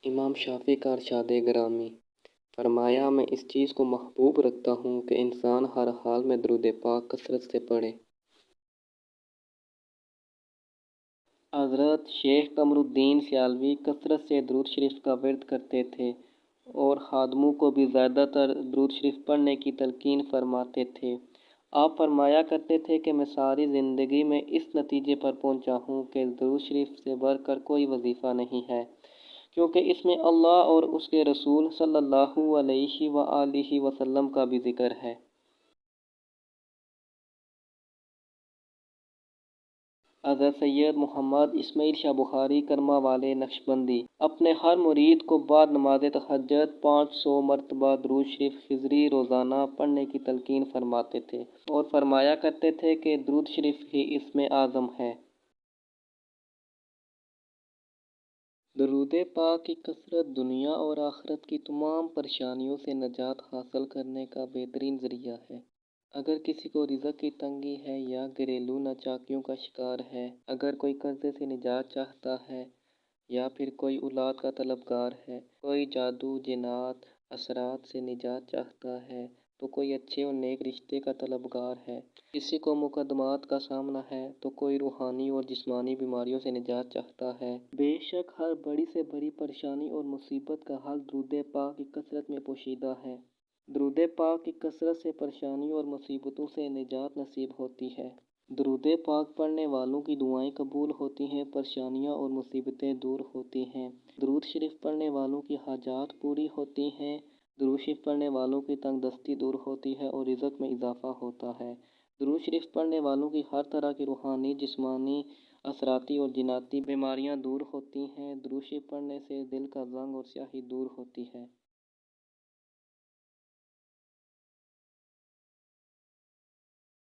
امام شافعی کا ارشاد گرامی فرمایا، میں اس چیز کو محبوب رکھتا ہوں کہ انسان ہر حال میں درود پاک کثرت سے پڑھے۔ حضرت شیخ قمر الدین سیالوی کثرت سے درود شریف کا ورد کرتے تھے اور خادموں کو بھی زیادہ تر درود شریف پڑھنے کی تلقین فرماتے تھے۔ آپ فرمایا کرتے تھے کہ میں ساری زندگی میں اس نتیجے پر پہنچا ہوں کہ درود شریف سے بڑھ کر کوئی وظیفہ نہیں ہے، کیونکہ اس میں اللہ اور اس کے رسول صلی اللہ علیہ وآلہ وسلم کا بھی ذکر ہے۔ حضرت سید محمد اسماعیل شاہ بخاری کرما والے نقشبندی اپنے ہر مرید کو بعد نماز تہجد 500 مرتبہ درود شریف ہجری روزانہ پڑھنے کی تلقین فرماتے تھے اور فرمایا کرتے تھے کہ درود شریف ہی اسم اعظم ہے۔ درود پاک کی کثرت دنیا اور آخرت کی تمام پریشانیوں سے نجات حاصل کرنے کا بہترین ذریعہ ہے۔ اگر کسی کو رزق کی تنگی ہے یا گھریلو ناچاکیوں کا شکار ہے، اگر کوئی قرضے سے نجات چاہتا ہے یا پھر کوئی اولاد کا طلبگار ہے، کوئی جادو جنات اثرات سے نجات چاہتا ہے، تو کوئی اچھے اور نیک رشتے کا طلبگار ہے، کسی کو مقدمات کا سامنا ہے تو کوئی روحانی اور جسمانی بیماریوں سے نجات چاہتا ہے۔ بے شک ہر بڑی سے بڑی پریشانی اور مصیبت کا حل درود پاک کی کثرت میں پوشیدہ ہے۔ درود پاک کی کثرت سے پریشانیوں اور مصیبتوں سے نجات نصیب ہوتی ہے۔ درود پاک پڑھنے والوں کی دعائیں قبول ہوتی ہیں، پریشانیاں اور مصیبتیں دور ہوتی ہیں، درود شریف پڑھنے والوں کی حاجات پوری ہوتی ہیں، درود شریف پڑھنے والوں کی تنگ دستی دور ہوتی ہے اور رزق میں اضافہ ہوتا ہے۔ درود شریف پڑھنے والوں کی ہر طرح کی روحانی، جسمانی، اثراتی اور جناتی بیماریاں دور ہوتی ہیں۔ درود شریف پڑھنے سے دل کا زنگ اور سیاہی دور ہوتی ہے۔